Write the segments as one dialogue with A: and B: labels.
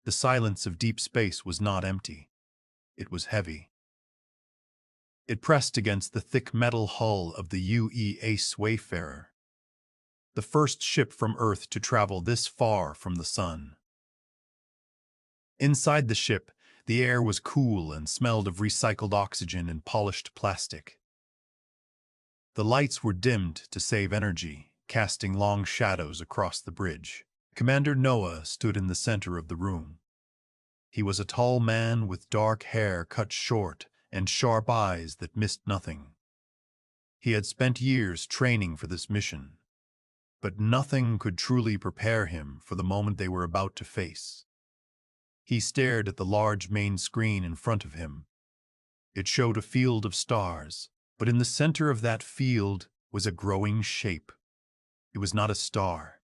A: The silence of deep space was not empty. It was heavy. It pressed against the thick metal hull of the UEA's Wayfarer, the first ship from Earth to travel this far from the sun. Inside the ship, the air was cool and smelled of recycled oxygen and polished plastic. The lights were dimmed to save energy, casting long shadows across the bridge. Commander Noah stood in the center of the room. He was a tall man with dark hair cut short and sharp eyes that missed nothing. He had spent years training for this mission, but nothing could truly prepare him for the moment they were about to face. He stared at the large main screen in front of him. It showed a field of stars, but in the center of that field was a growing shape. It was not a star.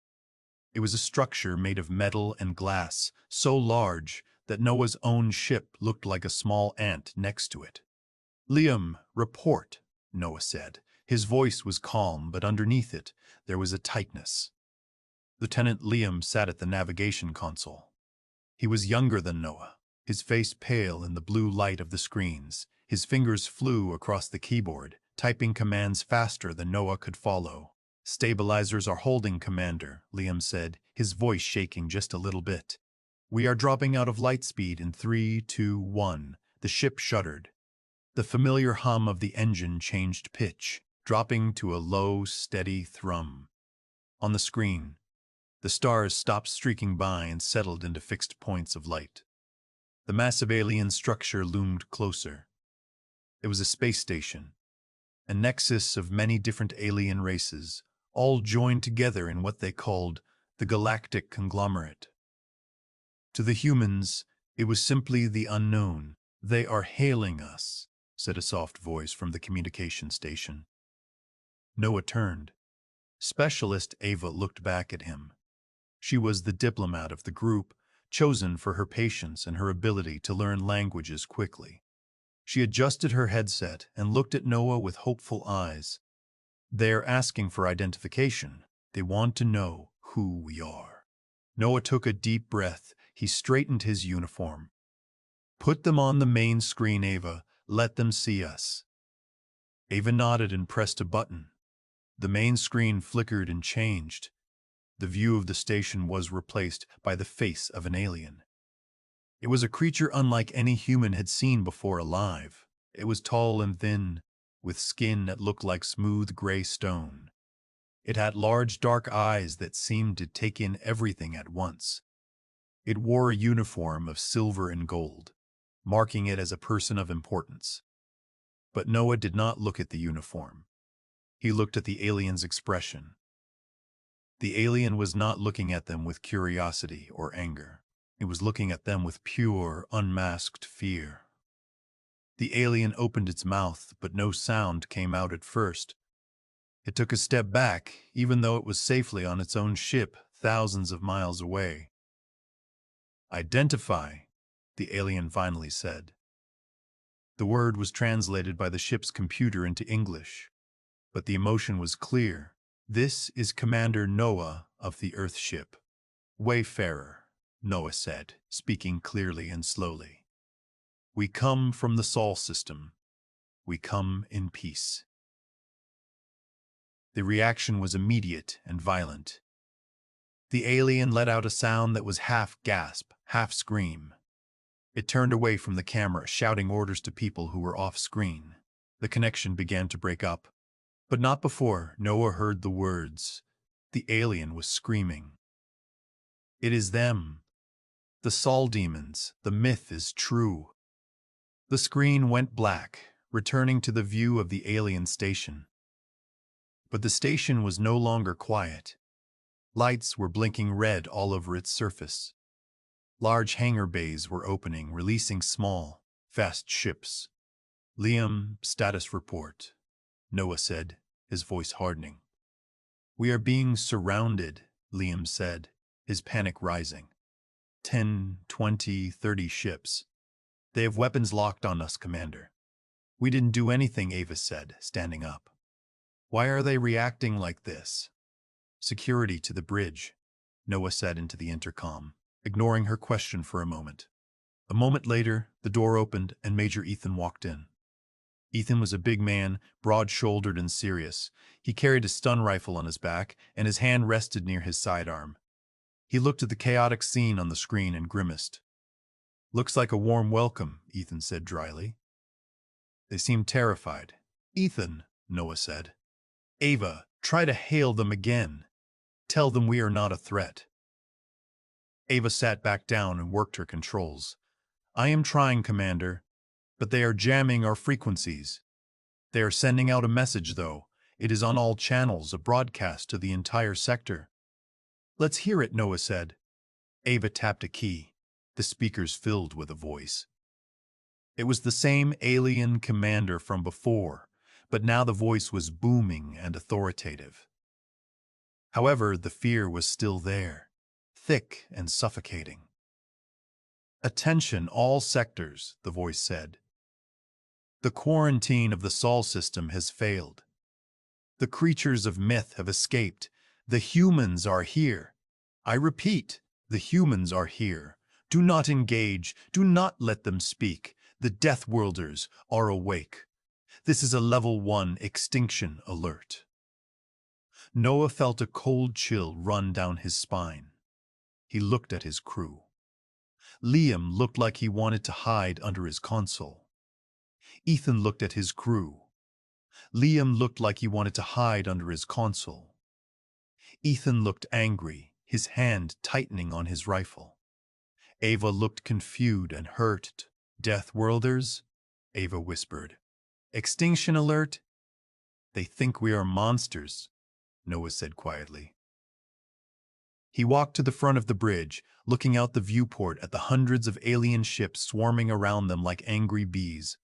A: It was a structure made of metal and glass, so large that Noah's own ship looked like a small ant next to it. "Liam, report," Noah said. His voice was calm, but underneath it, there was a tightness. Lieutenant Liam sat at the navigation console. He was younger than Noah, his face pale in the blue light of the screens. His fingers flew across the keyboard, typing commands faster than Noah could follow. "Stabilizers are holding, Commander," Liam said, his voice shaking just a little bit. "We are dropping out of light speed in 3, 2, 1. The ship shuddered. The familiar hum of the engine changed pitch, dropping to a low, steady thrum. On the screen, the stars stopped streaking by and settled into fixed points of light. The massive alien structure loomed closer. It was a space station, a nexus of many different alien races, all joined together in what they called the galactic conglomerate. To the humans, it was simply the unknown. "They are hailing us," said a soft voice from the communication station. Noah turned. Specialist Ava looked back at him. She was the diplomat of the group, chosen for her patience and her ability to learn languages quickly. She adjusted her headset and looked at Noah with hopeful eyes. "They're asking for identification. They want to know who we are." Noah took a deep breath. He straightened his uniform. "Put them on the main screen, Ava. Let them see us." Ava nodded and pressed a button. The main screen flickered and changed. The view of the station was replaced by the face of an alien. It was a creature unlike any human had seen before alive. It was tall and thin, with skin that looked like smooth gray stone. It had large dark eyes that seemed to take in everything at once. It wore a uniform of silver and gold, marking it as a person of importance. But Noah did not look at the uniform. He looked at the alien's expression. The alien was not looking at them with curiosity or anger. It was looking at them with pure, unmasked fear. The alien opened its mouth, but no sound came out at first. It took a step back, even though it was safely on its own ship, thousands of miles away. "Identify," the alien finally said. The word was translated by the ship's computer into English, but the emotion was clear. "This is Commander Noah of the Earthship. Wayfarer," Noah said, speaking clearly and slowly. "We come from the Sol system. We come in peace." The reaction was immediate and violent. The alien let out a sound that was half gasp, half scream. It turned away from the camera, shouting orders to people who were off-screen. The connection began to break up, but not before Noah heard the words. The alien was screaming. "It is them. The Sol demons. The myth is true." The screen went black, returning to the view of the alien station. But the station was no longer quiet. Lights were blinking red all over its surface. Large hangar bays were opening, releasing small, fast ships. "Liam, status report," Noah said, his voice hardening. "We are being surrounded," Liam said, his panic rising. 10, 20, 30 ships. "They have weapons locked on us, Commander." "We didn't do anything," Ava said, standing up. "Why are they reacting like this?" "Security to the bridge," Noah said into the intercom. ignoring her question for a moment. A moment later, the door opened and Major Ethan walked in. Ethan was a big man, broad-shouldered and serious. He carried a stun rifle on his back, and his hand rested near his sidearm. He looked at the chaotic scene on the screen and grimaced. "Looks like a warm welcome," Ethan said dryly. They seemed terrified. "Ethan," Noah said. "Ava, try to hail them again. Tell them we are not a threat." Ava sat back down and worked her controls. "I am trying, Commander, but they are jamming our frequencies. They are sending out a message, though. It is on all channels, a broadcast to the entire sector." "Let's hear it," Noah said. Ava tapped a key. The speakers filled with a voice. It was the same alien commander from before, but now the voice was booming and authoritative. However, the fear was still there, thick and suffocating. "Attention, all sectors," the voice said. "The quarantine of the Sol system has failed. The creatures of myth have escaped. The humans are here. I repeat, the humans are here. Do not engage. Do not let them speak. The Death Worlders are awake. This is a Level 1 extinction alert." Noah felt a cold chill run down his spine. He looked at his crew. Liam looked like he wanted to hide under his console. Ethan looked at his crew. Liam looked like he wanted to hide under his console. Ethan looked angry, his hand tightening on his rifle. Ava looked confused and hurt. "Death Worlders?" Ava whispered. "Extinction alert?" "They think we are monsters," Noah said quietly. He walked to the front of the bridge, looking out the viewport at the hundreds of alien ships swarming around them like angry bees.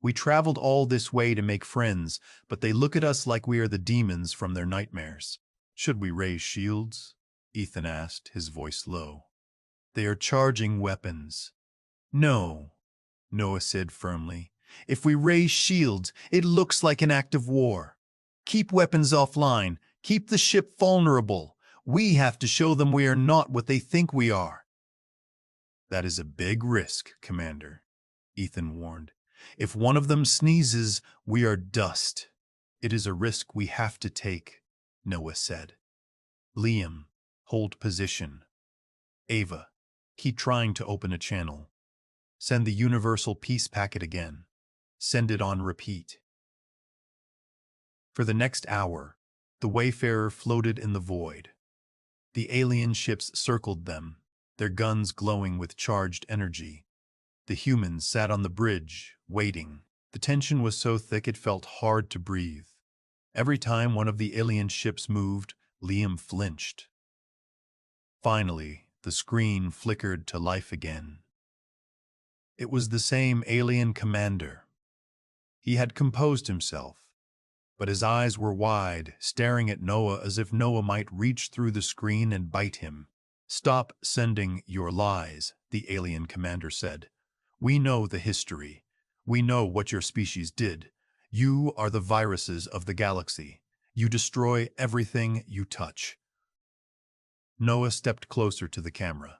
A: "We traveled all this way to make friends, but they look at us like we are the demons from their nightmares." "Should we raise shields?" Ethan asked, his voice low. "They are charging weapons." "No," Noah said firmly. "If we raise shields, it looks like an act of war. Keep weapons offline. Keep the ship vulnerable. We have to show them we are not what they think we are." "That is a big risk, Commander," Ethan warned. "If one of them sneezes, we are dust." "It is a risk we have to take," Noah said. "Liam, hold position. Ava, keep trying to open a channel. Send the universal peace packet again. Send it on repeat." For the next hour, the Wayfarer floated in the void. The alien ships circled them, their guns glowing with charged energy. The humans sat on the bridge, waiting. The tension was so thick it felt hard to breathe. Every time one of the alien ships moved, Liam flinched. Finally, the screen flickered to life again. It was the same alien commander. He had composed himself, but his eyes were wide, staring at Noah as if Noah might reach through the screen and bite him. "Stop sending your lies," the alien commander said. "We know the history. We know what your species did. You are the viruses of the galaxy. You destroy everything you touch." Noah stepped closer to the camera.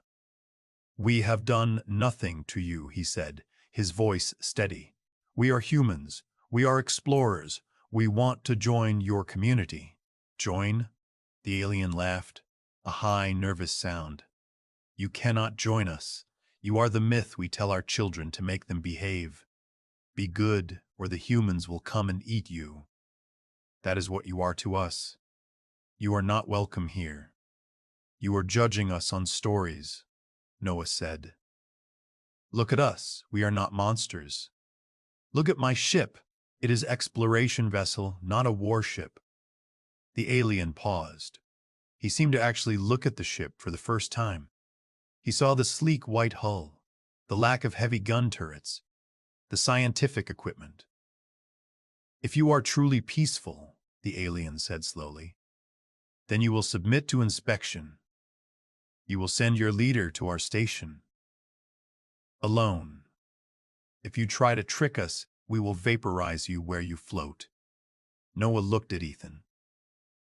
A: "We have done nothing to you," he said, his voice steady. "We are humans. We are explorers. We want to join your community." "Join?" The alien laughed, a high, nervous sound. "You cannot join us. You are the myth we tell our children to make them behave. Be good, or the humans will come and eat you. That is what you are to us. You are not welcome here. You are judging us on stories," Noah said. "Look at us. We are not monsters. Look at my ship. It is an exploration vessel, not a warship." The alien paused. He seemed to actually look at the ship for the first time. He saw the sleek white hull, the lack of heavy gun turrets, the scientific equipment. "If you are truly peaceful," the alien said slowly, "then you will submit to inspection. You will send your leader to our station. Alone. If you try to trick us, we will vaporize you where you float." Noah looked at Ethan.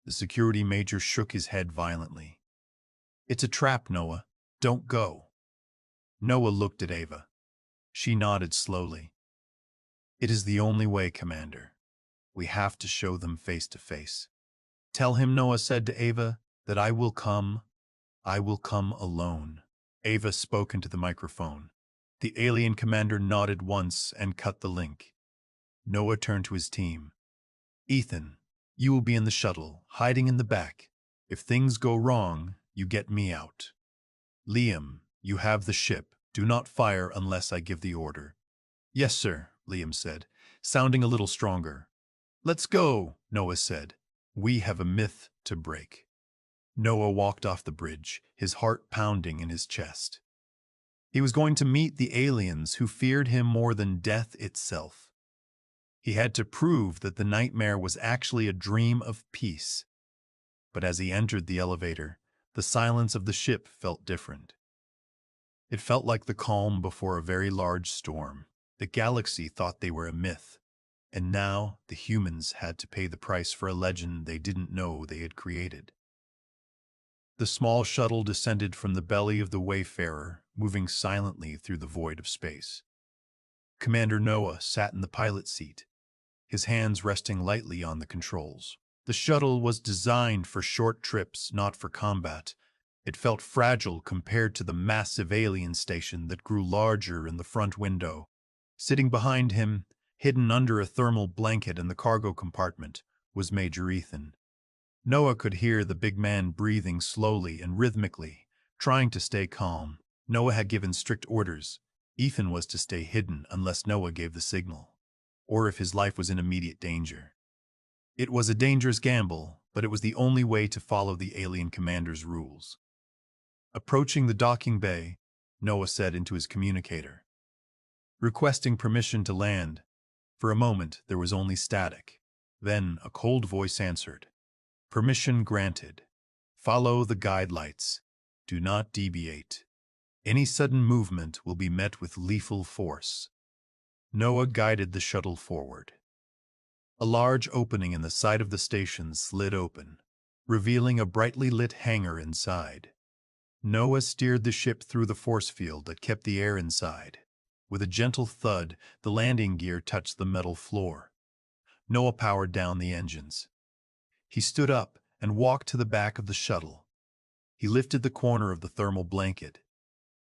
A: The security major shook his head violently. "It's a trap, Noah. Don't go. Noah looked at Ava. She nodded slowly. It is the only way, Commander. We have to show them face to face. Tell him, Noah said to Ava, that I will come. I will come alone. Ava spoke into the microphone. The alien commander nodded once and cut the link. Noah turned to his team. Ethan, you will be in the shuttle, hiding in the back. If things go wrong, you get me out. Liam, you have the ship. Do not fire unless I give the order. Yes, sir, Liam said, sounding a little stronger. Let's go, Noah said. We have a myth to break. Noah walked off the bridge, his heart pounding in his chest. He was going to meet the aliens who feared him more than death itself. He had to prove that the nightmare was actually a dream of peace. But as he entered the elevator, the silence of the ship felt different. It felt like the calm before a very large storm. The galaxy thought they were a myth, and now the humans had to pay the price for a legend they didn't know they had created. The small shuttle descended from the belly of the Wayfarer, moving silently through the void of space. Commander Noah sat in the pilot's seat, his hands resting lightly on the controls. The shuttle was designed for short trips, not for combat. It felt fragile compared to the massive alien station that grew larger in the front window. Sitting behind him, hidden under a thermal blanket in the cargo compartment, was Major Ethan. Noah could hear the big man breathing slowly and rhythmically, trying to stay calm. Noah had given strict orders. Ethan was to stay hidden unless Noah gave the signal, or if his life was in immediate danger. It was a dangerous gamble, but it was the only way to follow the alien commander's rules. Approaching the docking bay, Noah said into his communicator, requesting permission to land. For a moment, there was only static. Then a cold voice answered, permission granted. Follow the guide lights. Do not deviate. Any sudden movement will be met with lethal force. Noah guided the shuttle forward. A large opening in the side of the station slid open, revealing a brightly lit hangar inside. Noah steered the ship through the force field that kept the air inside. With a gentle thud, the landing gear touched the metal floor. Noah powered down the engines. He stood up and walked to the back of the shuttle. He lifted the corner of the thermal blanket.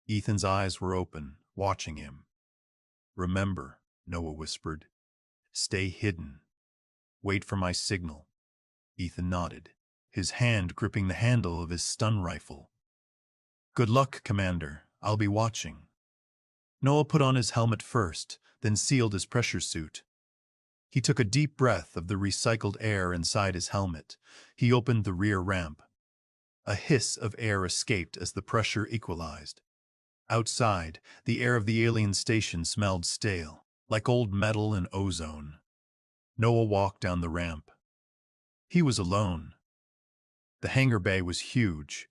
A: Ethan's eyes were open, watching him. Remember, Noah whispered. Stay hidden. Wait for my signal. Ethan nodded, his hand gripping the handle of his stun rifle. Good luck, Commander. I'll be watching. Noah put on his helmet first, then sealed his pressure suit. He took a deep breath of the recycled air inside his helmet. He opened the rear ramp. A hiss of air escaped as the pressure equalized. Outside, the air of the alien station smelled stale, like old metal and ozone. Noah walked down the ramp. He was alone. The hangar bay was huge.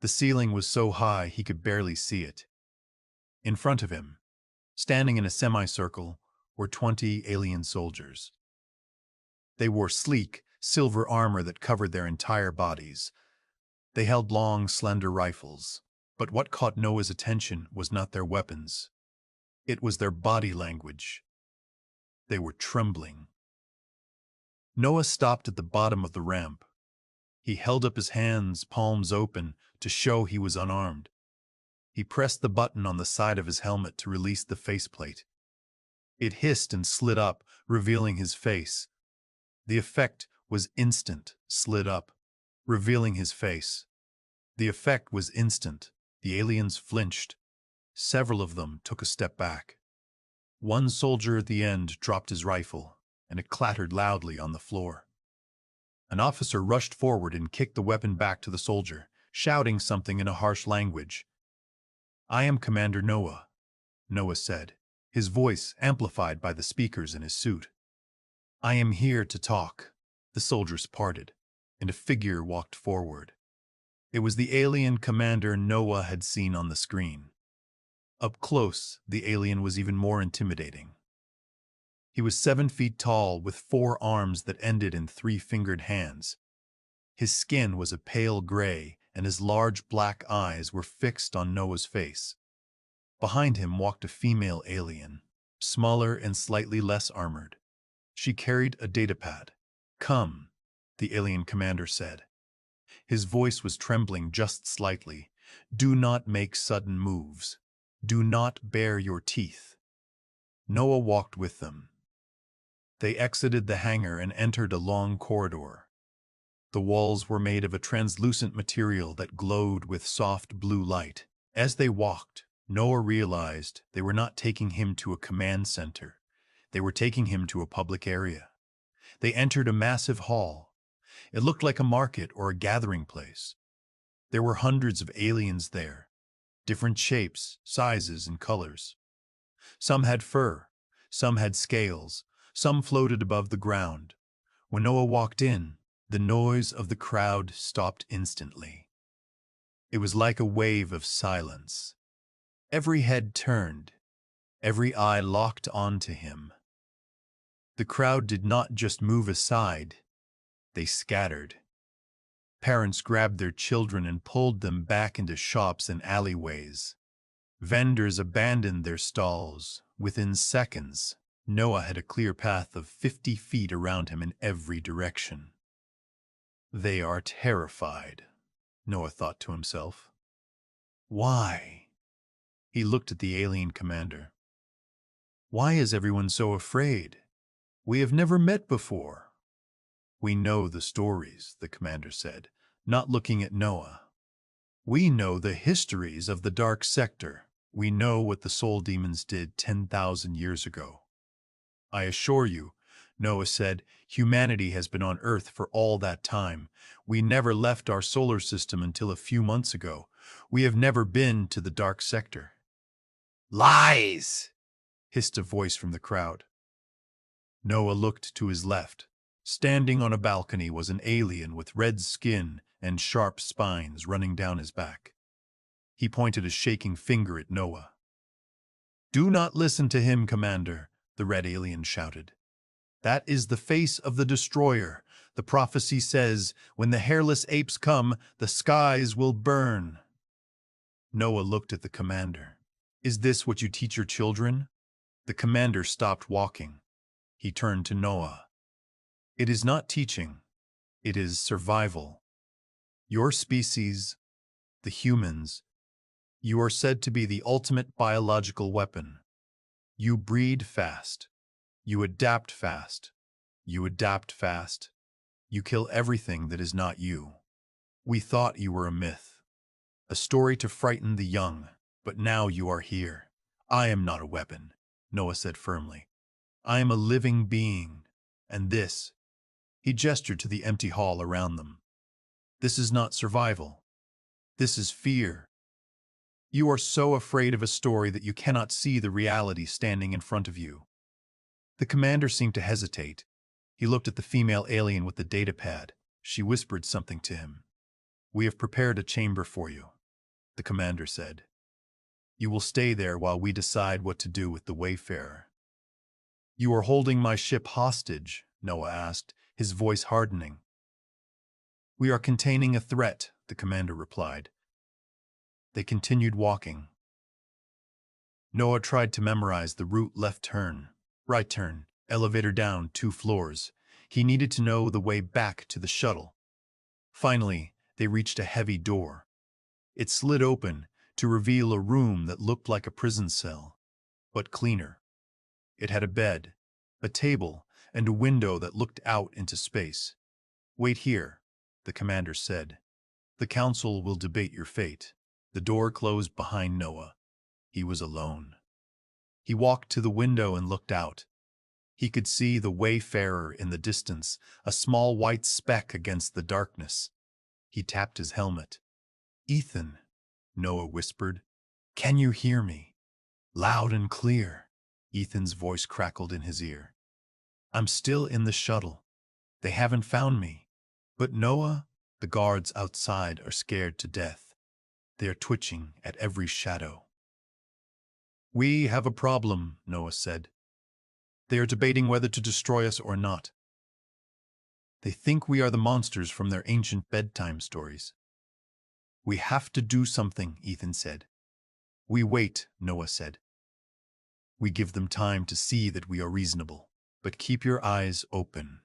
A: The ceiling was so high he could barely see it. In front of him, standing in a semicircle, were 20 alien soldiers. They wore sleek, silver armor that covered their entire bodies. They held long, slender rifles. But what caught Noah's attention was not their weapons. It was their body language. They were trembling. Noah stopped at the bottom of the ramp. He held up his hands, palms open, to show he was unarmed. He pressed the button on the side of his helmet to release the faceplate. It hissed and slid up, revealing his face. The effect was instant, slid up, revealing his face. The effect was instant. The aliens flinched. Several of them took a step back. One soldier at the end dropped his rifle, and it clattered loudly on the floor. An officer rushed forward and kicked the weapon back to the soldier, shouting something in a harsh language. I am Commander Noah, Noah said, his voice amplified by the speakers in his suit. I am here to talk. The soldiers parted, and a figure walked forward. It was the alien commander Noah had seen on the screen. Up close, the alien was even more intimidating. He was 7 feet tall with 4 arms that ended in 3-fingered hands. His skin was a pale gray, and his large black eyes were fixed on Noah's face. Behind him walked a female alien, smaller and slightly less armored. She carried a datapad. "Come," the alien commander said. His voice was trembling just slightly. "Do not make sudden moves. Do not bare your teeth." Noah walked with them. They exited the hangar and entered a long corridor. The walls were made of a translucent material that glowed with soft blue light. As they walked, Noah realized they were not taking him to a command center. They were taking him to a public area. They entered a massive hall. It looked like a market or a gathering place. There were hundreds of aliens there, different shapes, sizes, and colors. Some had fur, some had scales, some floated above the ground. When Noah walked in, the noise of the crowd stopped instantly. It was like a wave of silence. Every head turned, every eye locked onto him. The crowd did not just move aside, they scattered. Parents grabbed their children and pulled them back into shops and alleyways. Vendors abandoned their stalls. Within seconds, Noah had a clear path of 50 feet around him in every direction. "They are terrified," Noah thought to himself. "Why?" He looked at the alien commander. "Why is everyone so afraid? We have never met before." "We know the stories," the commander said, not looking at Noah. "We know the histories of the dark sector. We know what the soul demons did 10,000 years ago." "I assure you," Noah said, "humanity has been on Earth for all that time. We never left our solar system until a few months ago. We have never been to the dark sector." "Lies!" hissed a voice from the crowd. Noah looked to his left. Standing on a balcony was an alien with red skin and sharp spines running down his back. He pointed a shaking finger at Noah. "Do not listen to him, Commander," the red alien shouted. "That is the face of the destroyer. The prophecy says, when the hairless apes come, the skies will burn." Noah looked at the commander. "Is this what you teach your children?" The commander stopped walking. He turned to Noah. "It is not teaching. It is survival. Your species, the humans, you are said to be the ultimate biological weapon. You breed fast. You adapt fast. You adapt fast. You kill everything that is not you. We thought you were a myth, a story to frighten the young, but now you are here. I am not a weapon," Noah said firmly. "I am a living being, and this," he gestured to the empty hall around them, "this is not survival. This is fear. You are so afraid of a story that you cannot see the reality standing in front of you." The commander seemed to hesitate. He looked at the female alien with the datapad. She whispered something to him. "We have prepared a chamber for you," the commander said. "You will stay there while we decide what to do with the Wayfarer." "You are holding my ship hostage?" Noah asked, his voice hardening. "We are containing a threat," the commander replied. They continued walking. Noah tried to memorize the route: left turn, right turn, elevator down 2 floors. He needed to know the way back to the shuttle. Finally, they reached a heavy door. It slid open to reveal a room that looked like a prison cell, but cleaner. It had a bed, a table, and a window that looked out into space. "Wait here," the commander said. "The council will debate your fate." The door closed behind Noah. He was alone. He walked to the window and looked out. He could see the Wayfarer in the distance, a small white speck against the darkness. He tapped his helmet. "Ethan," Noah whispered, "can you hear me?" "Loud and clear," Ethan's voice crackled in his ear. "I'm still in the shuttle. They haven't found me." "But Noah, the guards outside are scared to death. They are twitching at every shadow." "We have a problem," Noah said. "They are debating whether to destroy us or not. They think we are the monsters from their ancient bedtime stories." We have to do something, Ethan said. We wait, Noah said. We give them time to see that we are reasonable. But keep your eyes open.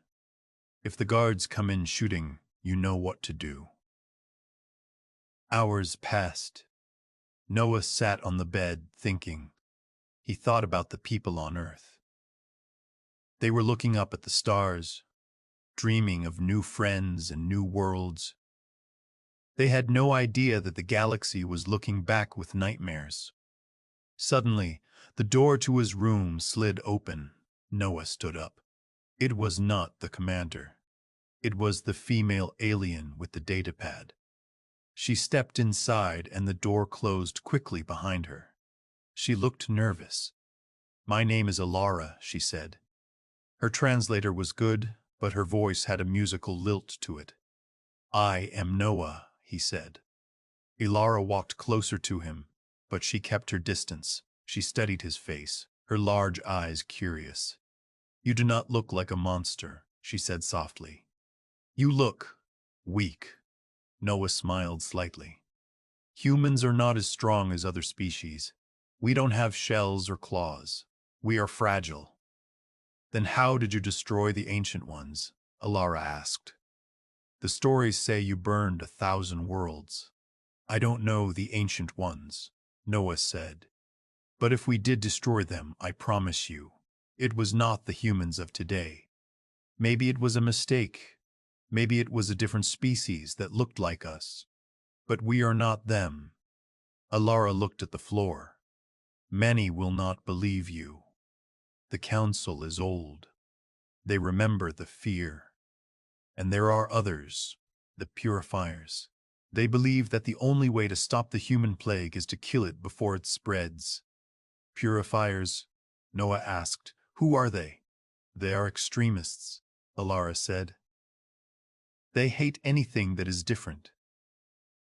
A: If the guards come in shooting, you know what to do. Hours passed. Noah sat on the bed, thinking. He thought about the people on Earth. They were looking up at the stars, dreaming of new friends and new worlds. They had no idea that the galaxy was looking back with nightmares. Suddenly, the door to his room slid open. Noah stood up. It was not the commander. It was the female alien with the datapad. She stepped inside and the door closed quickly behind her. She looked nervous. "My name is Alara," she said. Her translator was good, but her voice had a musical lilt to it. "I am Noah," he said. Alara walked closer to him, but she kept her distance. She studied his face, her large eyes curious. "You do not look like a monster," she said softly. "You look weak." Noah smiled slightly. "Humans are not as strong as other species. We don't have shells or claws. We are fragile." "Then how did you destroy the ancient ones?" Alara asked. "The stories say you burned 1,000 worlds." "I don't know the ancient ones," Noah said. "But if we did destroy them, I promise you, it was not the humans of today. Maybe it was a mistake. Maybe it was a different species that looked like us. But we are not them." Alara looked at the floor. "Many will not believe you. The council is old. They remember the fear. And there are others, the purifiers. They believe that the only way to stop the human plague is to kill it before it spreads." "Purifiers?" Noah asked. "Who are they?" "They are extremists," Alara said. "They hate anything that is different.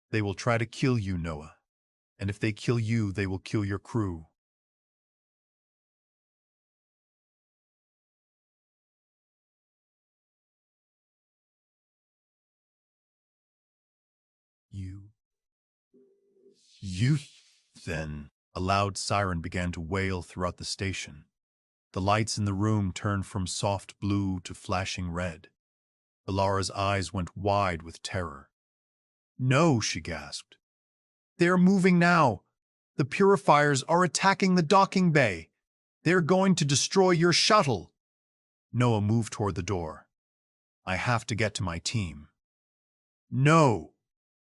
A: They will try to kill you, Noah. And if they kill you, they will kill your crew." You, then. A loud siren began to wail throughout the station. The lights in the room turned from soft blue to flashing red. Alara's eyes went wide with terror. "No," she gasped. "They are moving now. The purifiers are attacking the docking bay. They are going to destroy your shuttle." Noah moved toward the door. "I have to get to my team." "No!"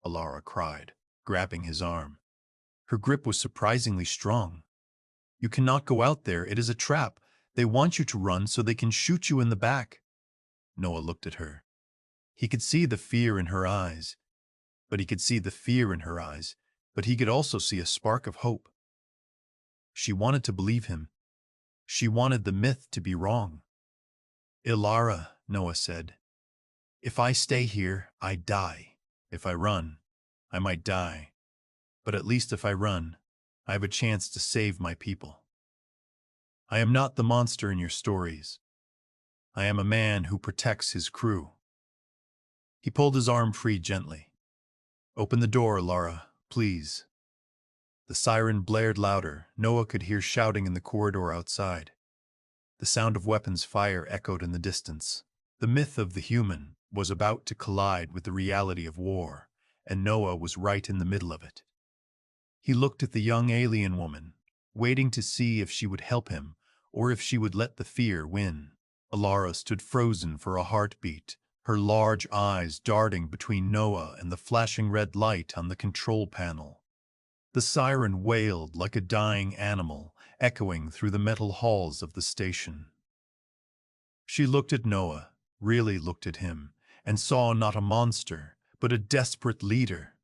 A: Alara cried, grabbing his arm. Her grip was surprisingly strong. "You cannot go out there. It is a trap. They want you to run so they can shoot you in the back." Noah looked at her. He could see the fear in her eyes, but he could also see a spark of hope. She wanted to believe him. She wanted the myth to be wrong. "Alara," Noah said, "if I stay here, I die. If I run, I might die. But at least if I run, I have a chance to save my people. I am not the monster in your stories. I am a man who protects his crew." He pulled his arm free gently. "Open the door, Alara, please." The siren blared louder. Noah could hear shouting in the corridor outside. The sound of weapons fire echoed in the distance. The myth of the human was about to collide with the reality of war, and Noah was right in the middle of it. He looked at the young alien woman, waiting to see if she would help him or if she would let the fear win. Alara stood frozen for a heartbeat, her large eyes darting between Noah and the flashing red light on the control panel. The siren wailed like a dying animal, echoing through the metal halls of the station. She looked at Noah, really looked at him, and saw not a monster, but a desperate leader.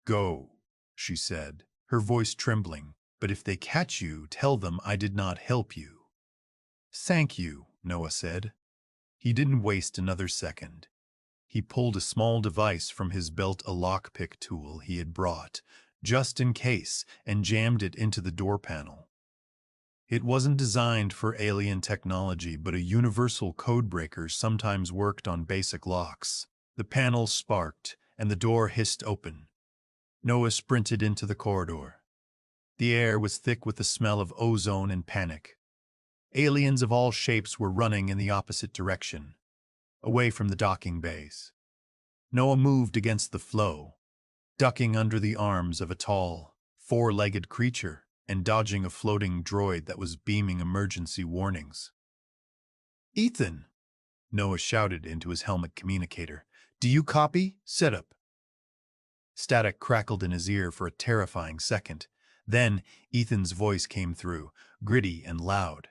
A: "Go," she said, her voice trembling, "but if they catch you, tell them I did not help you." "Thank you," Noah said. He didn't waste another second. He pulled a small device from his belt, a lockpick tool he had brought, just in case, and jammed it into the door panel. It wasn't designed for alien technology, but a universal codebreaker sometimes worked on basic locks. The panel sparked, and the door hissed open. Noah sprinted into the corridor. The air was thick with the smell of ozone and panic. Aliens of all shapes were running in the opposite direction, away from the docking bays. Noah moved against the flow, ducking under the arms of a tall, four-legged creature and dodging a floating droid that was beaming emergency warnings. "Ethan!" Noah shouted into his helmet communicator. "Do you copy? Setup." Static crackled in his ear for a terrifying second. Then Ethan's voice came through, gritty and loud.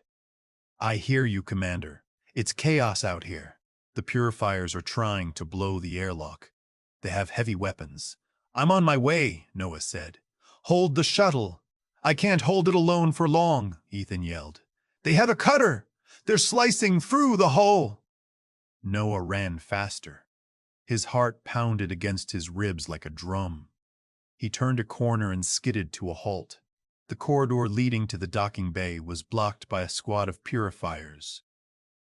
A: "I hear you, Commander. It's chaos out here. The purifiers are trying to blow the airlock. They have heavy weapons." "I'm on my way," Noah said. "Hold the shuttle." "I can't hold it alone for long," Ethan yelled. "They have a cutter! They're slicing through the hull!" Noah ran faster. His heart pounded against his ribs like a drum. He turned a corner and skidded to a halt. The corridor leading to the docking bay was blocked by a squad of purifiers.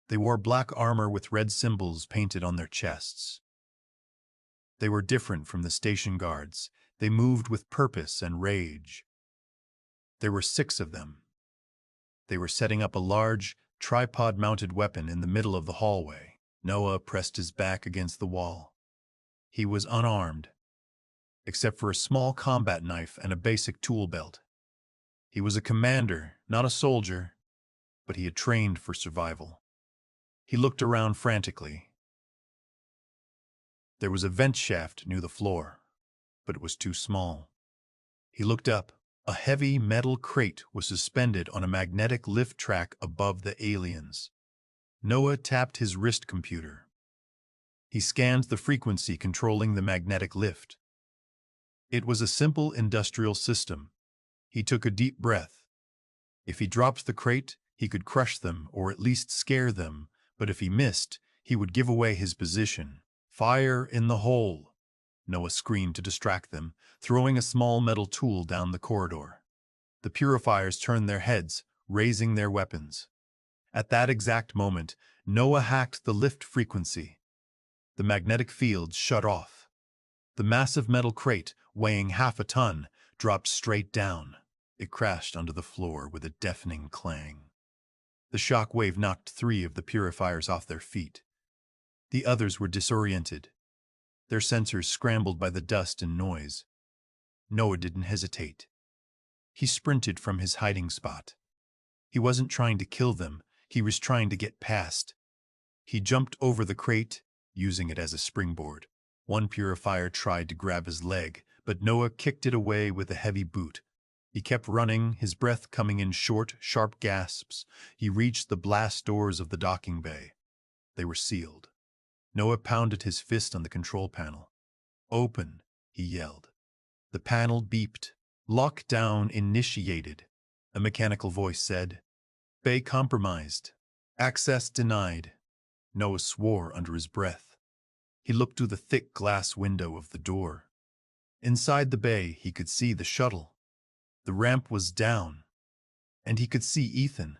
A: They wore black armor with red symbols painted on their chests. They were different from the station guards. They moved with purpose and rage. There were 6 of them. They were setting up a large, tripod-mounted weapon in the middle of the hallway. Noah pressed his back against the wall. He was unarmed, except for a small combat knife and a basic tool belt. He was a commander, not a soldier, but he had trained for survival. He looked around frantically. There was a vent shaft near the floor, but it was too small. He looked up. A heavy metal crate was suspended on a magnetic lift track above the aliens. Noah tapped his wrist computer. He scanned the frequency controlling the magnetic lift. It was a simple industrial system. He took a deep breath. If he dropped the crate, he could crush them or at least scare them, but if he missed, he would give away his position. "Fire in the hole!" Noah screamed to distract them, throwing a small metal tool down the corridor. The purifiers turned their heads, raising their weapons. At that exact moment, Noah hacked the lift frequency. The magnetic field shut off. The massive metal crate, weighing half a ton, dropped straight down. It crashed onto the floor with a deafening clang. The shock wave knocked 3 of the purifiers off their feet. The others were disoriented, their sensors scrambled by the dust and noise. Noah didn't hesitate. He sprinted from his hiding spot. He wasn't trying to kill them, he was trying to get past. He jumped over the crate, using it as a springboard. One purifier tried to grab his leg, but Noah kicked it away with a heavy boot. He kept running, his breath coming in short, sharp gasps. He reached the blast doors of the docking bay. They were sealed. Noah pounded his fist on the control panel. "Open," he yelled. The panel beeped. "Lockdown initiated," a mechanical voice said. "Bay compromised. Access denied." Noah swore under his breath. He looked through the thick glass window of the door. Inside the bay, he could see the shuttle. The ramp was down, and he could see Ethan.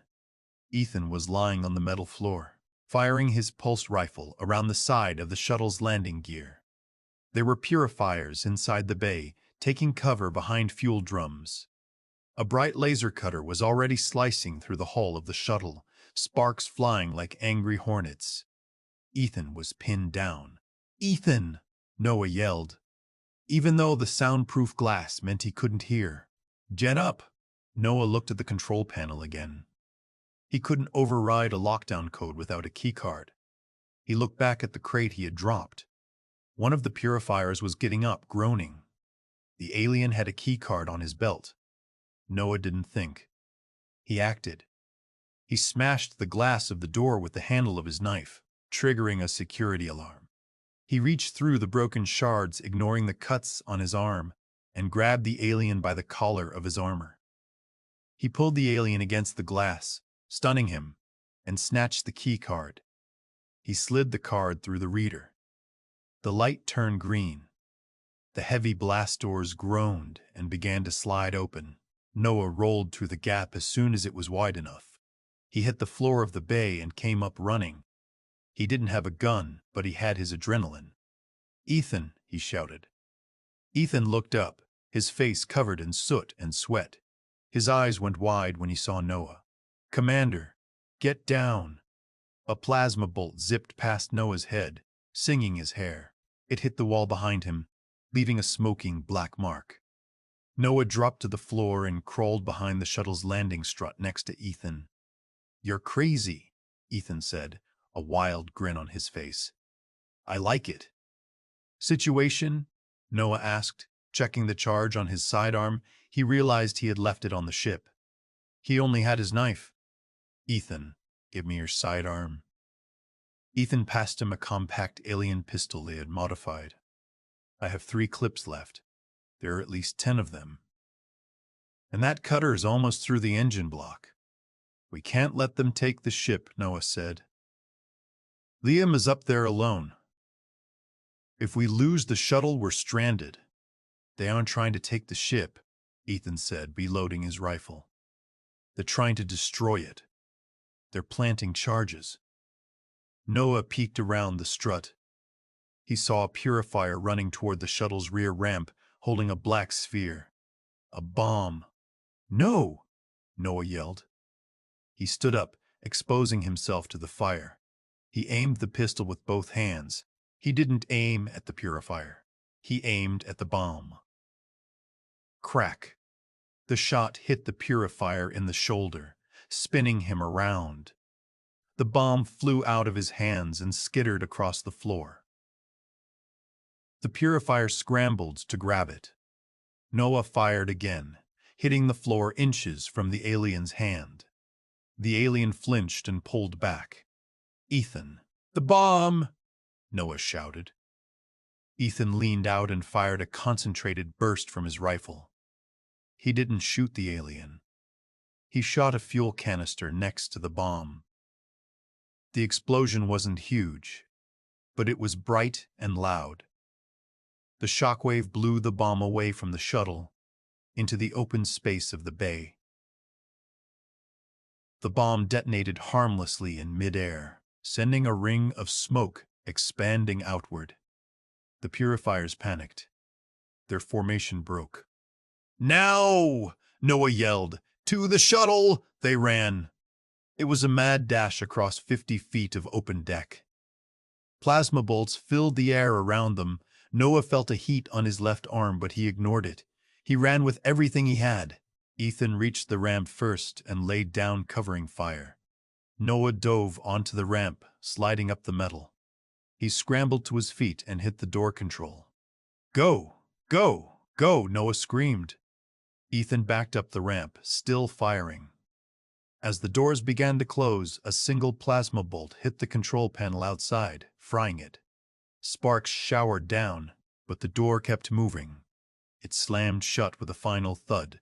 A: Ethan was lying on the metal floor, firing his pulse rifle around the side of the shuttle's landing gear. There were purifiers inside the bay, taking cover behind fuel drums. A bright laser cutter was already slicing through the hull of the shuttle, sparks flying like angry hornets. Ethan was pinned down. "Ethan!" Noah yelled, even though the soundproof glass meant he couldn't hear. "Get up!" Noah looked at the control panel again. He couldn't override a lockdown code without a keycard. He looked back at the crate he had dropped. One of the purifiers was getting up, groaning. The alien had a keycard on his belt. Noah didn't think. He acted. He smashed the glass of the door with the handle of his knife, triggering a security alarm. He reached through the broken shards, ignoring the cuts on his arm, and grabbed the alien by the collar of his armor. He pulled the alien against the glass, stunning him, and snatched the key card. He slid the card through the reader. The light turned green. The heavy blast doors groaned and began to slide open. Noah rolled through the gap as soon as it was wide enough. He hit the floor of the bay and came up running. He didn't have a gun, but he had his adrenaline. "Ethan," he shouted. Ethan looked up, his face covered in soot and sweat. His eyes went wide when he saw Noah. "Commander, get down!" A plasma bolt zipped past Noah's head, singing his hair. It hit the wall behind him, leaving a smoking black mark. Noah dropped to the floor and crawled behind the shuttle's landing strut next to Ethan. "You're crazy," Ethan said, a wild grin on his face. "I like it." "Situation?" Noah asked, checking the charge on his sidearm. He realized he had left it on the ship. He only had his knife. "Ethan, give me your sidearm." Ethan passed him a compact alien pistol they had modified. "I have 3 clips left. There are at least 10 of them. And that cutter is almost through the engine block." "We can't let them take the ship," Noah said. "Liam is up there alone. If we lose the shuttle, we're stranded." "They aren't trying to take the ship," Ethan said, reloading his rifle. "They're trying to destroy it. They're planting charges." Noah peeked around the strut. He saw a purifier running toward the shuttle's rear ramp, holding a black sphere. "A bomb." "No!" Noah yelled. He stood up, exposing himself to the fire. He aimed the pistol with both hands. He didn't aim at the purifier. He aimed at the bomb. Crack. The shot hit the purifier in the shoulder, spinning him around. The bomb flew out of his hands and skittered across the floor. The purifier scrambled to grab it. Noah fired again, hitting the floor inches from the alien's hand. The alien flinched and pulled back. "Ethan, the bomb!" Noah shouted. Ethan leaned out and fired a concentrated burst from his rifle. He didn't shoot the alien. He shot a fuel canister next to the bomb. The explosion wasn't huge, but it was bright and loud. The shockwave blew the bomb away from the shuttle into the open space of the bay. The bomb detonated harmlessly in midair, sending a ring of smoke expanding outward. The purifiers panicked. Their formation broke. "Now!" Noah yelled. "To the shuttle!" They ran. It was a mad dash across 50 feet of open deck. Plasma bolts filled the air around them. Noah felt a heat on his left arm, but he ignored it. He ran with everything he had. Ethan reached the ramp first and laid down covering fire. Noah dove onto the ramp, sliding up the metal. He scrambled to his feet and hit the door control. "Go! Go! Go!" Noah screamed. Ethan backed up the ramp, still firing. As the doors began to close, a single plasma bolt hit the control panel outside, frying it. Sparks showered down, but the door kept moving. It slammed shut with a final thud.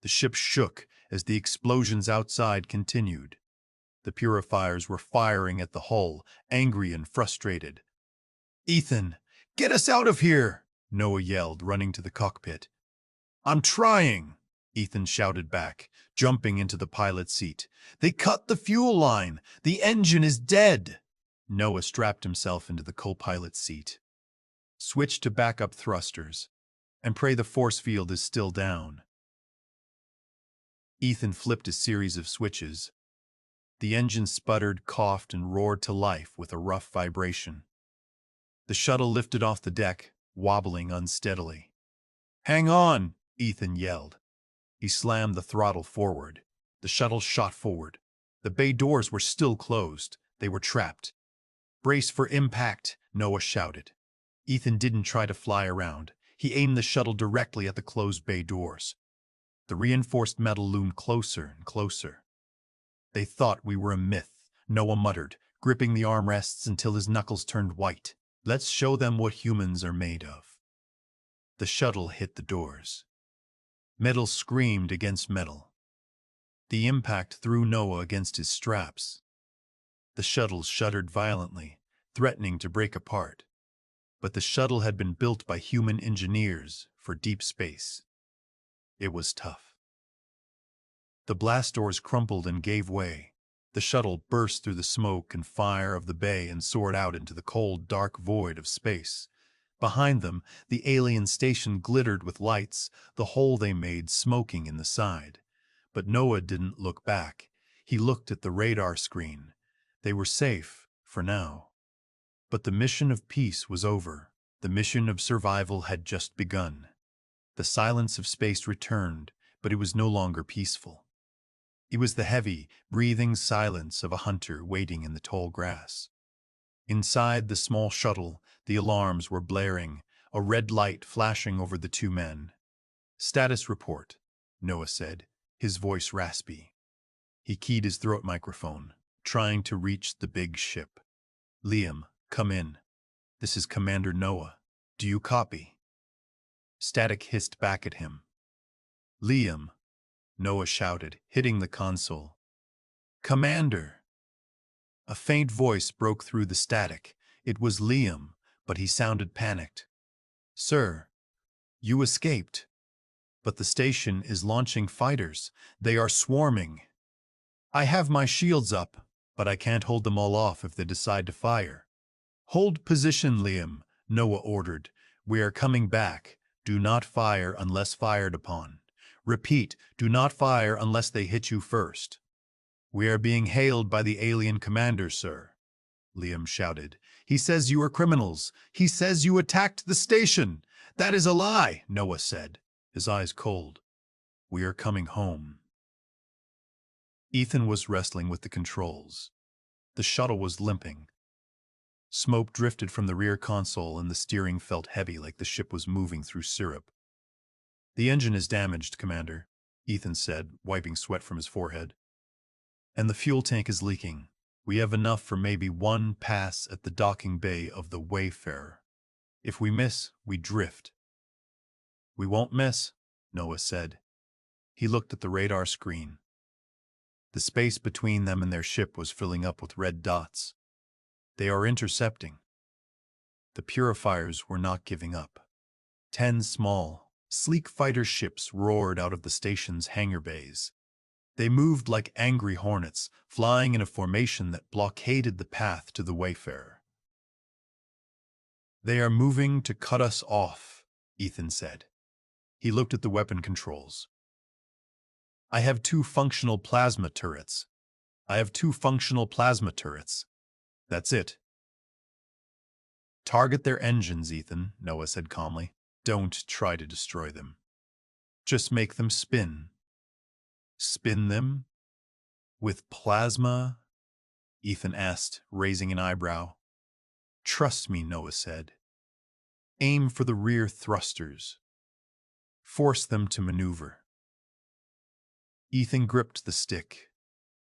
A: The ship shook as the explosions outside continued. The purifiers were firing at the hull, angry and frustrated. "Ethan, get us out of here!" Noah yelled, running to the cockpit. "I'm trying," Ethan shouted back, jumping into the pilot's seat. "They cut the fuel line! The engine is dead!" Noah strapped himself into the co-pilot's seat. "Switch to backup thrusters, and pray the force field is still down." Ethan flipped a series of switches. The engine sputtered, coughed, and roared to life with a rough vibration. The shuttle lifted off the deck, wobbling unsteadily. "Hang on!" Ethan yelled. He slammed the throttle forward. The shuttle shot forward. The bay doors were still closed. They were trapped. "Brace for impact!" Noah shouted. Ethan didn't try to fly around. He aimed the shuttle directly at the closed bay doors. The reinforced metal loomed closer and closer. "They thought we were a myth," Noah muttered, gripping the armrests until his knuckles turned white. "Let's show them what humans are made of." The shuttle hit the doors. Metal screamed against metal. The impact threw Noah against his straps. The shuttle shuddered violently, threatening to break apart. But the shuttle had been built by human engineers for deep space. It was tough. The blast doors crumpled and gave way. The shuttle burst through the smoke and fire of the bay and soared out into the cold, dark void of space. Behind them, the alien station glittered with lights, the hole they made smoking in the side. But Noah didn't look back. He looked at the radar screen. They were safe, for now. But the mission of peace was over. The mission of survival had just begun. The silence of space returned, but it was no longer peaceful. It was the heavy, breathing silence of a hunter waiting in the tall grass. Inside the small shuttle, the alarms were blaring, a red light flashing over the two men. "Status report," Noah said, his voice raspy. He keyed his throat microphone, trying to reach the big ship. "Liam, come in. This is Commander Noah. Do you copy?" Static hissed back at him. "Liam," Noah shouted, hitting the console. "Commander!" A faint voice broke through the static. It was Liam, but he sounded panicked. "Sir, you escaped. But the station is launching fighters. They are swarming. I have my shields up, but I can't hold them all off if they decide to fire." "Hold position, Liam," Noah ordered. "We are coming back. Do not fire unless fired upon. Repeat, do not fire unless they hit you first." "We are being hailed by the alien commander, sir," Liam shouted. "He says you are criminals. He says you attacked the station." "That is a lie," Noah said, his eyes cold. "We are coming home." Ethan was wrestling with the controls. The shuttle was limping. Smoke drifted from the rear console and the steering felt heavy like the ship was moving through syrup. "The engine is damaged, Commander," Ethan said, wiping sweat from his forehead. "And the fuel tank is leaking. We have enough for maybe one pass at the docking bay of the Wayfarer. If we miss, we drift." "We won't miss," Noah said. He looked at the radar screen. The space between them and their ship was filling up with red dots. "They are intercepting." The purifiers were not giving up. 10 small, sleek fighter ships roared out of the station's hangar bays. They moved like angry hornets, flying in a formation that blockaded the path to the Wayfarer. "They are moving to cut us off," Ethan said. He looked at the weapon controls. "I have 2 functional plasma turrets. That's it." "Target their engines, Ethan," Noah said calmly. "Don't try to destroy them. Just make them spin." "Spin them? With plasma?" Ethan asked, raising an eyebrow. "Trust me," Noah said. "Aim for the rear thrusters. Force them to maneuver." Ethan gripped the stick.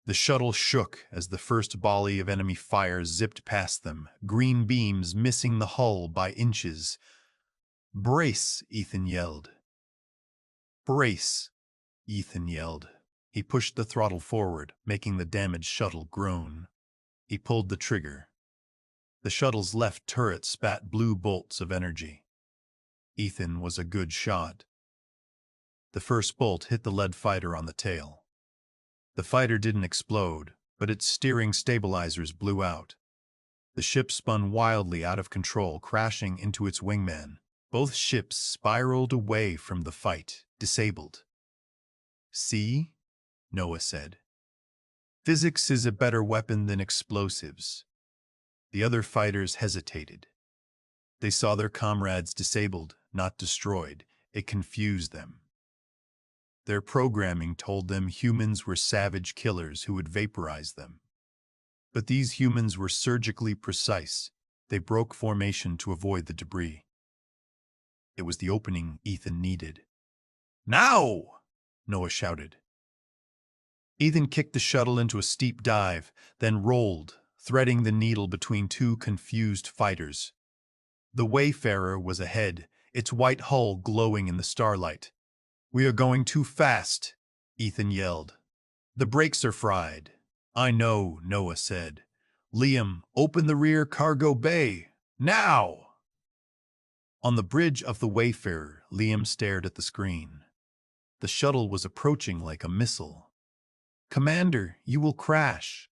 A: The shuttle shook as the first volley of enemy fire zipped past them, green beams missing the hull by inches. "Brace!" Ethan yelled. "Brace!" Ethan yelled. He pushed the throttle forward, making the damaged shuttle groan. He pulled the trigger. The shuttle's left turret spat blue bolts of energy. Ethan was a good shot. The first bolt hit the lead fighter on the tail. The fighter didn't explode, but its steering stabilizers blew out. The ship spun wildly out of control, crashing into its wingman. Both ships spiraled away from the fight, disabled. "See?" Noah said. "Physics is a better weapon than explosives." The other fighters hesitated. They saw their comrades disabled, not destroyed. It confused them. Their programming told them humans were savage killers who would vaporize them. But these humans were surgically precise. They broke formation to avoid the debris. It was the opening Ethan needed. "Now!" Noah shouted. Ethan kicked the shuttle into a steep dive, then rolled, threading the needle between 2 confused fighters. The Wayfarer was ahead, its white hull glowing in the starlight. "We are going too fast," Ethan yelled. "The brakes are fried." "I know," Noah said. "Liam, open the rear cargo bay. Now!" On the bridge of the Wayfarer, Liam stared at the screen. The shuttle was approaching like a missile. "Commander, you will crash."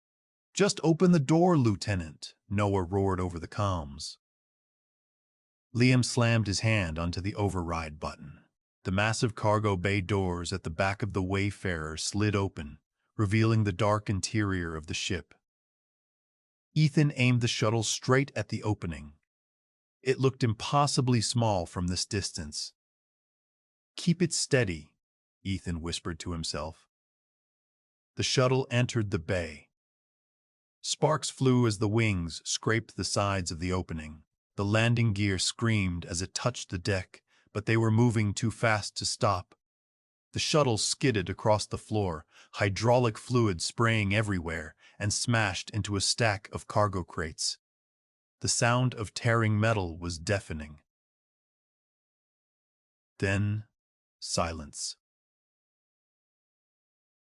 A: "Just open the door, Lieutenant," Noah roared over the comms. Liam slammed his hand onto the override button. The massive cargo bay doors at the back of the Wayfarer slid open, revealing the dark interior of the ship. Ethan aimed the shuttle straight at the opening. It looked impossibly small from this distance. "Keep it steady," Ethan whispered to himself. The shuttle entered the bay. Sparks flew as the wings scraped the sides of the opening. The landing gear screamed as it touched the deck, but they were moving too fast to stop. The shuttle skidded across the floor, hydraulic fluid spraying everywhere, and smashed into a stack of cargo crates. The sound of tearing metal was deafening. Then, silence.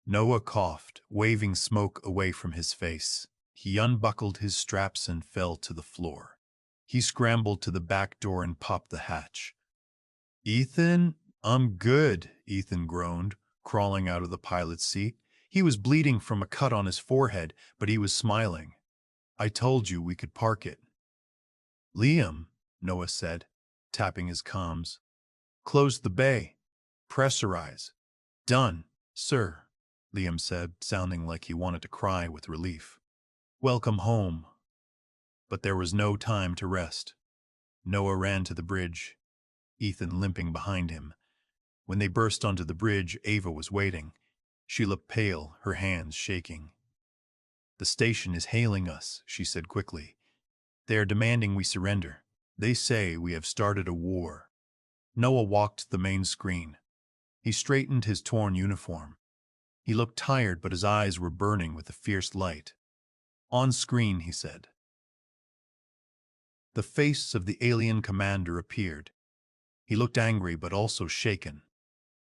A: Noah coughed, waving smoke away from his face. He unbuckled his straps and fell to the floor. He scrambled to the back door and popped the hatch. "Ethan, I'm good," Ethan groaned, crawling out of the pilot's seat. He was bleeding from a cut on his forehead, but he was smiling. "I told you we could park it." "Liam," Noah said, tapping his comms. "Close the bay. Pressurize." "Done, sir," Liam said, sounding like he wanted to cry with relief. "Welcome home." But there was no time to rest. Noah ran to the bridge, Ethan limping behind him. When they burst onto the bridge, Ava was waiting. She looked pale, her hands shaking. "The station is hailing us," she said quickly. "They are demanding we surrender. They say we have started a war." Noah walked to the main screen. He straightened his torn uniform. He looked tired, but his eyes were burning with a fierce light. "On screen," he said. The face of the alien commander appeared. He looked angry but also shaken.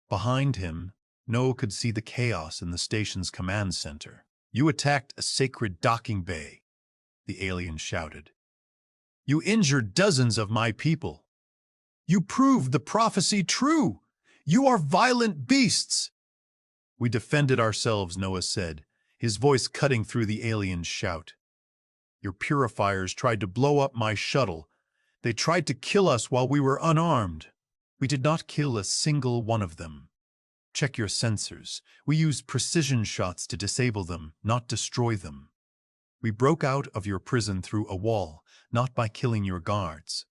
A: Behind him, Noah could see the chaos in the station's command center. "You attacked a sacred docking bay," the alien shouted. "You injured dozens of my people. You proved the prophecy true. You are violent beasts." "We defended ourselves," Noah said, his voice cutting through the alien's shout. "Your purifiers tried to blow up my shuttle. They tried to kill us while we were unarmed. We did not kill a single one of them. Check your sensors. We used precision shots to disable them, not destroy them. We broke out of your prison through a wall, not by killing your guards."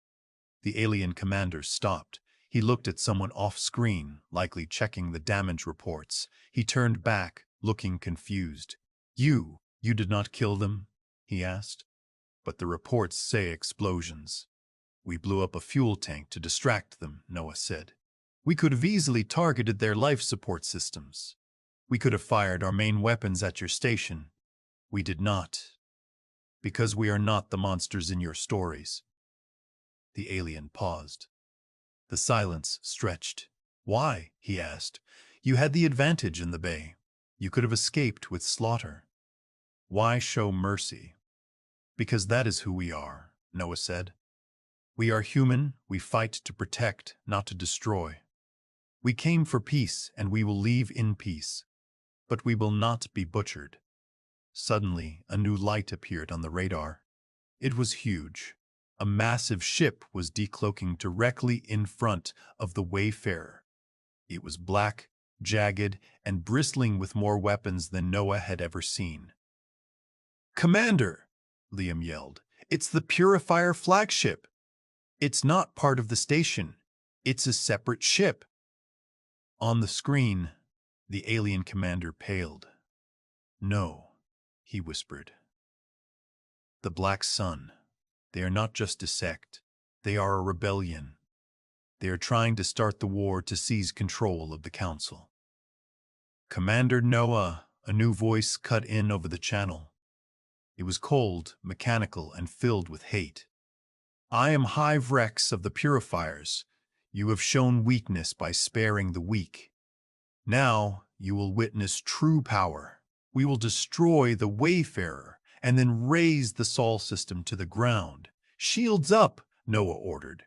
A: The alien commander stopped. He looked at someone off-screen, likely checking the damage reports. He turned back, looking confused. You did not kill them?" he asked. "But the reports say explosions." "We blew up a fuel tank to distract them," Noah said. "We could have easily targeted their life support systems. We could have fired our main weapons at your station. We did not. Because we are not the monsters in your stories." The alien paused. The silence stretched. "Why?" he asked. "You had the advantage in the bay. You could have escaped with slaughter. Why show mercy?" "Because that is who we are," Noah said. "We are human. We fight to protect, not to destroy. We came for peace, and we will leave in peace. But we will not be butchered." Suddenly, a new light appeared on the radar. It was huge. A massive ship was decloaking directly in front of the Wayfarer. It was black, jagged, and bristling with more weapons than Noah had ever seen. "Commander!" Liam yelled. "It's the Purifier flagship. It's not part of the station. It's a separate ship." On the screen, the alien commander paled. "No," he whispered. "The Black Sun. They are not just a sect. They are a rebellion. They are trying to start the war to seize control of the Council." "Commander Noah," a new voice cut in over the channel. It was cold, mechanical, and filled with hate. "I am Hive Rex of the Purifiers. You have shown weakness by sparing the weak. Now you will witness true power. We will destroy the Wayfarer and then raze the Sol system to the ground." "Shields up," Noah ordered.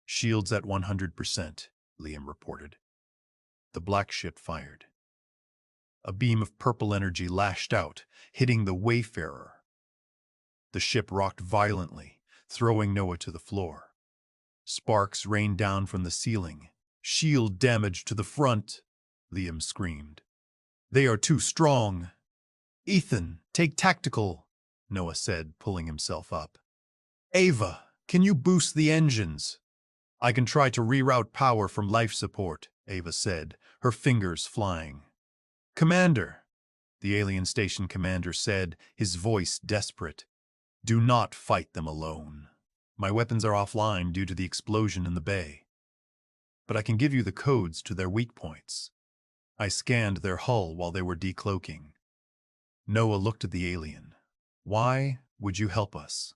A: "Shields at 100%, Liam reported. The black ship fired. A beam of purple energy lashed out, hitting the Wayfarer. The ship rocked violently, throwing Noah to the floor. Sparks rained down from the ceiling. "Shield damage to the front," Liam screamed. "They are too strong." "Ethan, take tactical," Noah said, pulling himself up. "Ava, can you boost the engines?" "I can try to reroute power from life support," Ava said, her fingers flying. "Commander," the alien station commander said, his voice desperate, "do not fight them alone. My weapons are offline due to the explosion in the bay. But I can give you the codes to their weak points." I scanned their hull while they were decloaking. Noah looked at the alien. "Why would you help us?"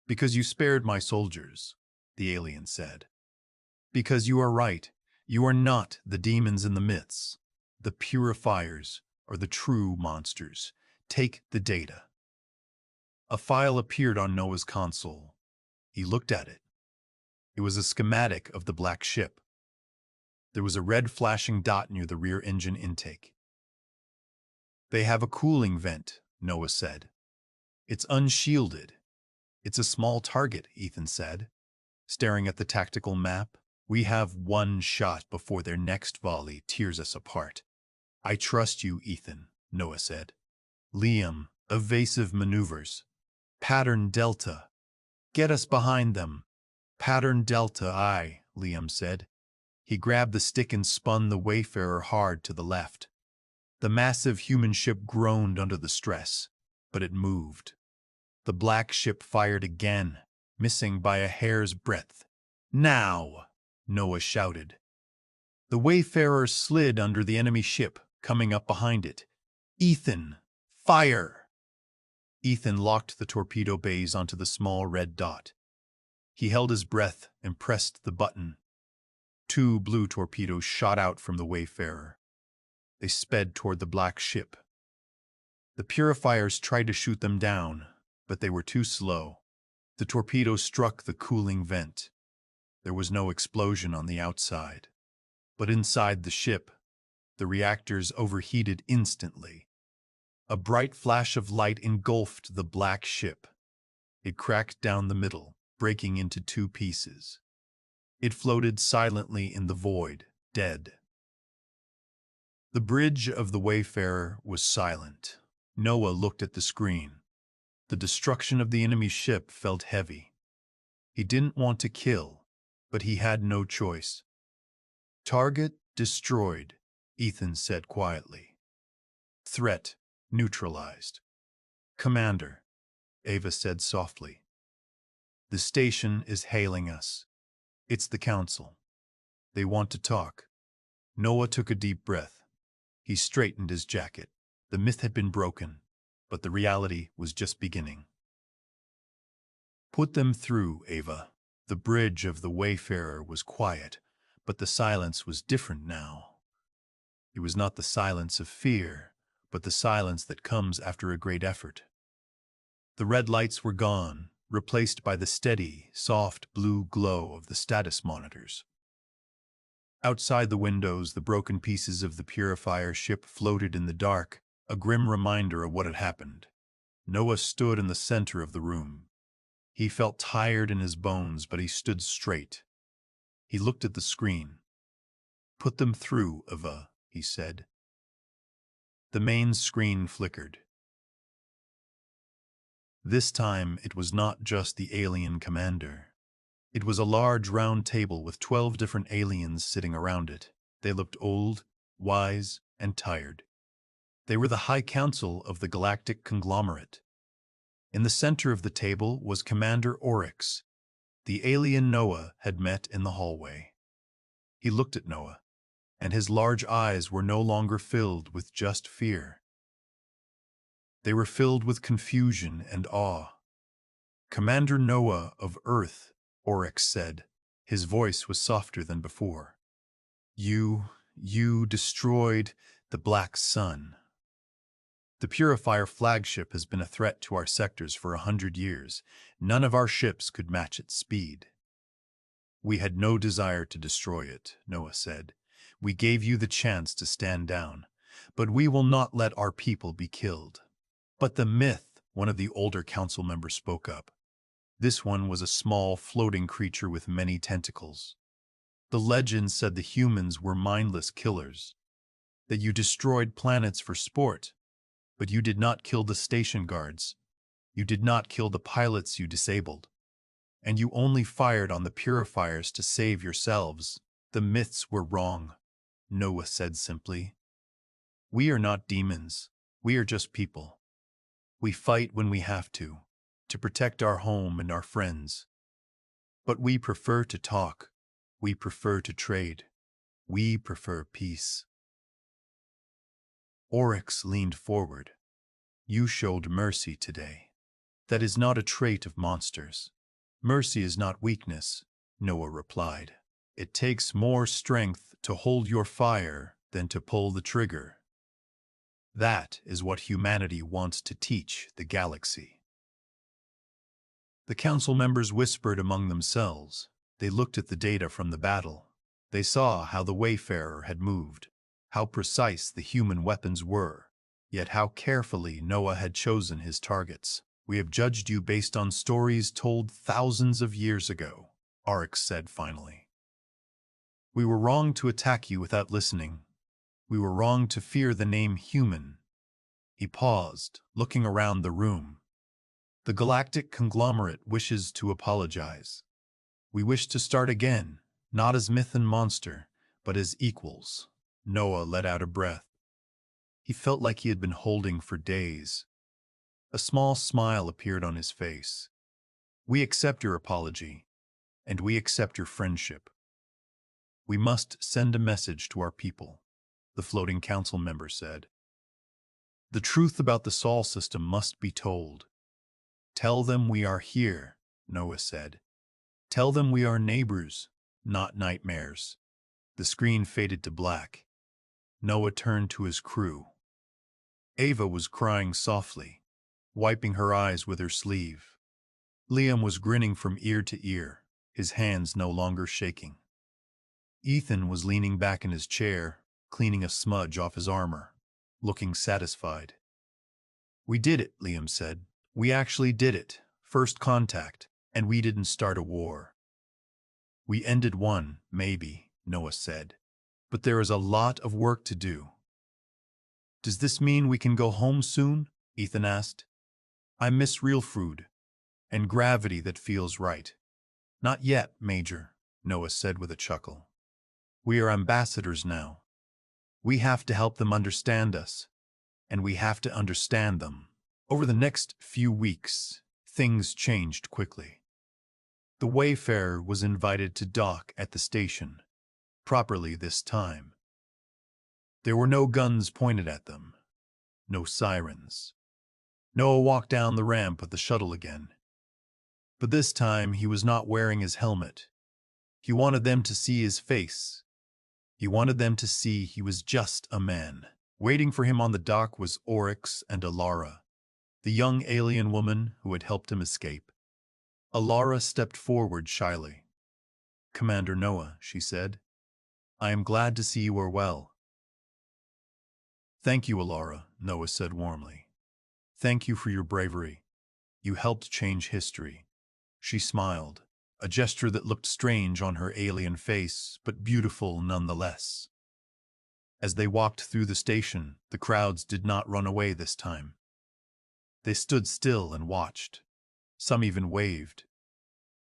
A: "Because you spared my soldiers," the alien said. "Because you are right. You are not the demons in the myths. The purifiers are the true monsters. Take the data." A file appeared on Noah's console. He looked at it. It was a schematic of the black ship. There was a red flashing dot near the rear engine intake. "They have a cooling vent," Noah said. "It's unshielded." "It's a small target," Ethan said, staring at the tactical map. "We have one shot before their next volley tears us apart." "I trust you, Ethan," Noah said. "Liam, evasive maneuvers. Pattern Delta. Get us behind them." "Pattern Delta, aye," Liam said. He grabbed the stick and spun the Wayfarer hard to the left. The massive human ship groaned under the stress, but it moved. The black ship fired again, missing by a hair's breadth. "Now!" Noah shouted. The Wayfarer slid under the enemy ship, coming up behind it. "Ethan, fire!" Ethan locked the torpedo bays onto the small red dot. He held his breath and pressed the button. 2 blue torpedoes shot out from the Wayfarer. They sped toward the black ship. The purifiers tried to shoot them down, but they were too slow. The torpedoes struck the cooling vent. There was no explosion on the outside. But inside the ship, the reactors overheated instantly. A bright flash of light engulfed the black ship. It cracked down the middle, breaking into 2 pieces. It floated silently in the void, dead. The bridge of the Wayfarer was silent. Noah looked at the screen. The destruction of the enemy ship felt heavy. He didn't want to kill, but he had no choice. "Target destroyed," Ethan said quietly. "Threat neutralized." "Commander," Ava said softly. "The station is hailing us. It's the Council. They want to talk." Noah took a deep breath. He straightened his jacket. The myth had been broken, but the reality was just beginning. "Put them through, Ava." The bridge of the Wayfarer was quiet, but the silence was different now. It was not the silence of fear, but the silence that comes after a great effort. The red lights were gone, replaced by the steady, soft blue glow of the status monitors. Outside the windows, the broken pieces of the purifier ship floated in the dark, a grim reminder of what had happened. Noah stood in the center of the room. He felt tired in his bones, but he stood straight. He looked at the screen. "Put them through, Ava," he said. The main screen flickered. This time it was not just the alien commander. It was a large round table with 12 different aliens sitting around it. They looked old, wise, and tired. They were the High Council of the Galactic Conglomerate. In the center of the table was Commander Oryx. The alien Noah had met in the hallway. He looked at Noah, and his large eyes were no longer filled with just fear. They were filled with confusion and awe. "Commander Noah of Earth," Oryx said. His voice was softer than before. You destroyed the Black Sun. The Purifier flagship has been a threat to our sectors for 100 years. None of our ships could match its speed." "We had no desire to destroy it," Noah said. "We gave you the chance to stand down, but we will not let our people be killed." "But the myth," one of the older council members spoke up. This one was a small, floating creature with many tentacles. The legend said the humans were mindless killers, that you destroyed planets for sport, but you did not kill the station guards. You did not kill the pilots you disabled. And you only fired on the purifiers to save yourselves. The myths were wrong, Noah said simply. We are not demons. We are just people. We fight when we have to protect our home and our friends. But we prefer to talk. We prefer to trade. We prefer peace. Oryx leaned forward. You showed mercy today. That is not a trait of monsters. Mercy is not weakness, Noah replied. It takes more strength to hold your fire than to pull the trigger. That is what humanity wants to teach the galaxy. The council members whispered among themselves. They looked at the data from the battle. They saw how the Wayfarer had moved, how precise the human weapons were, yet how carefully Noah had chosen his targets. We have judged you based on stories told thousands of years ago, Oryx said finally. We were wrong to attack you without listening. We were wrong to fear the name human. He paused, looking around the room. The galactic conglomerate wishes to apologize. We wish to start again, not as myth and monster, but as equals. Noah let out a breath. He felt like he had been holding for days. A small smile appeared on his face. We accept your apology, and we accept your friendship. We must send a message to our people, the floating council member said. The truth about the Sol system must be told. Tell them we are here, Noah said. Tell them we are neighbors, not nightmares. The screen faded to black. Noah turned to his crew. Ava was crying softly, wiping her eyes with her sleeve. Liam was grinning from ear to ear, his hands no longer shaking. Ethan was leaning back in his chair, cleaning a smudge off his armor, looking satisfied. We did it, Liam said. We actually did it. First contact, and we didn't start a war. We ended one, maybe, Noah said. But there is a lot of work to do. Does this mean we can go home soon? Ethan asked. I miss real food, and gravity that feels right. Not yet, Major, Noah said with a chuckle. We are ambassadors now. We have to help them understand us, and we have to understand them. Over the next few weeks, things changed quickly. The Wayfarer was invited to dock at the station, properly this time. There were no guns pointed at them, no sirens. Noah walked down the ramp of the shuttle again. But this time he was not wearing his helmet. He wanted them to see his face. He wanted them to see he was just a man. Waiting for him on the dock was Oryx and Alara, the young alien woman who had helped him escape. Alara stepped forward shyly. Commander Noah, she said, I am glad to see you are well. Thank you, Alara, Noah said warmly. Thank you for your bravery. You helped change history. She smiled, a gesture that looked strange on her alien face, but beautiful nonetheless. As they walked through the station, the crowds did not run away this time. They stood still and watched. Some even waved.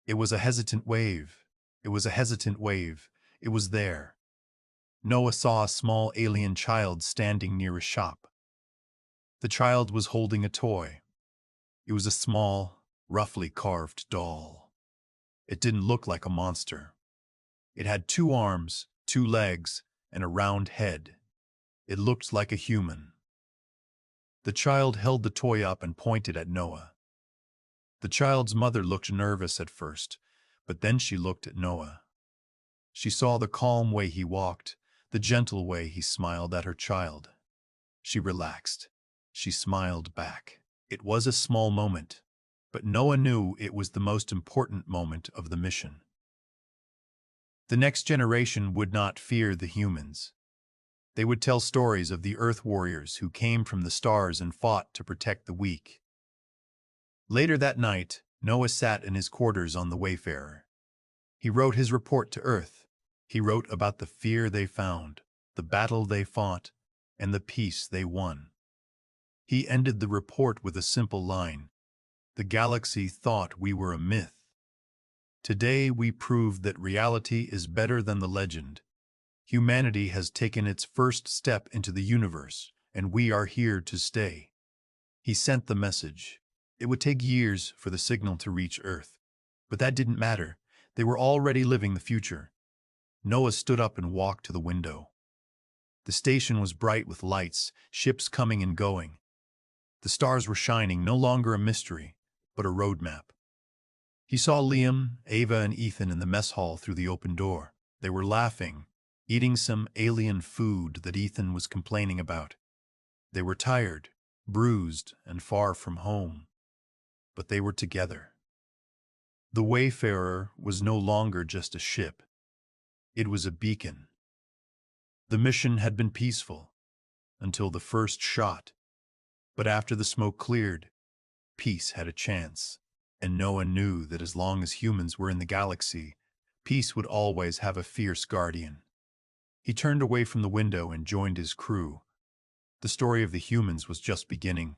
A: It was a hesitant wave. It was a hesitant wave. It was there. Noah saw a small alien child standing near a shop. The child was holding a toy. It was a small, roughly carved doll. It didn't look like a monster. It had 2 arms, 2 legs, and a round head. It looked like a human. The child held the toy up and pointed at Noah. The child's mother looked nervous at first, but then she looked at Noah. She saw the calm way he walked, the gentle way he smiled at her child. She relaxed. She smiled back. It was a small moment, but Noah knew it was the most important moment of the mission. The next generation would not fear the humans. They would tell stories of the Earth warriors who came from the stars and fought to protect the weak. Later that night, Noah sat in his quarters on the Wayfarer. He wrote his report to Earth. He wrote about the fear they found, the battle they fought, and the peace they won. He ended the report with a simple line: "The galaxy thought we were a myth. Today we proved that reality is better than the legend. Humanity has taken its first step into the universe, and we are here to stay." He sent the message. It would take years for the signal to reach Earth. But that didn't matter. They were already living the future. Noah stood up and walked to the window. The station was bright with lights, ships coming and going. The stars were shining, no longer a mystery, but a roadmap. He saw Liam, Ava, and Ethan in the mess hall through the open door. They were laughing, eating some alien food that Ethan was complaining about. They were tired, bruised, and far from home. But they were together. The Wayfarer was no longer just a ship. It was a beacon. The mission had been peaceful until the first shot. But after the smoke cleared, peace had a chance. And Noah knew that as long as humans were in the galaxy, peace would always have a fierce guardian. He turned away from the window and joined his crew. The story of the humans was just beginning.